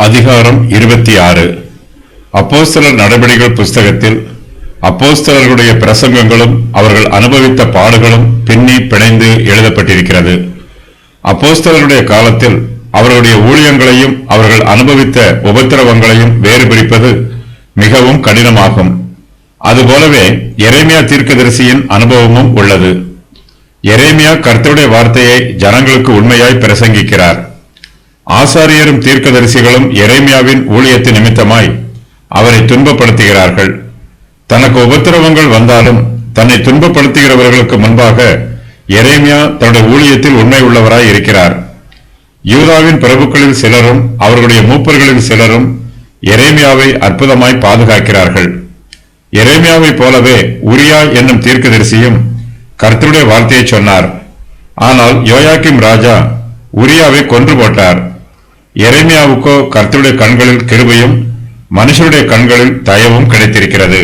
அதிகாரம் 26. அப்போஸ்தலர் நடபடிகள் புஸ்தகத்தில் அப்போஸ்தலர்களுடைய பிரசங்கங்களும் அவர்கள் அனுபவித்த பாடுகளும் பின்னி பிணைந்து எழுதப்பட்டிருக்கிறது. அப்போஸ்தலருடைய காலத்தில் அவர்களுடைய ஊழியங்களையும் அவர்கள் அனுபவித்த உபத்திரவங்களையும் வேறு பிரிப்பது மிகவும் கடினமாகும். அதுபோலவே எரேமியா தீர்க்கதரிசியின் அனுபவமும் உள்ளது. எரேமியா கர்த்தருடைய வார்த்தையை ஜனங்களுக்கு உண்மையாய் பிரசங்கிக்கிறார். ஆசாரியரும் தீர்க்கதரிசிகளும் எரேமியாவின் ஊழியத்து நிமித்தமாய் அவரை துன்பப்படுத்துகிறார்கள். தனக்கு உபத்திரவங்கள் வந்தாலும் தன்னை துன்பப்படுத்துகிறவர்களுக்கு முன்பாக எரேமியா தன்னுடைய ஊழியத்தில் உண்மை உள்ளவராய் இருக்கிறார். யூதாவின் பிரபுக்களில் சிலரும் அவர்களுடைய மூப்பர்களில் சிலரும் எரேமியாவை அற்புதமாய் பாதுகாக்கிறார்கள். எரேமியாவை போலவே உரியா என்னும் தீர்க்கதரிசியும் கர்த்தருடைய வார்த்தையை சொன்னார். ஆனால் யோயாக்கிம் ராஜா உரியாவை கொன்று போட்டார். எரேமியாவுக்கோ கர்த்தருடைய கண்களில் கிருபையும் மனுஷருடைய கண்களில் தயவும் கிடைத்திருக்கிறது.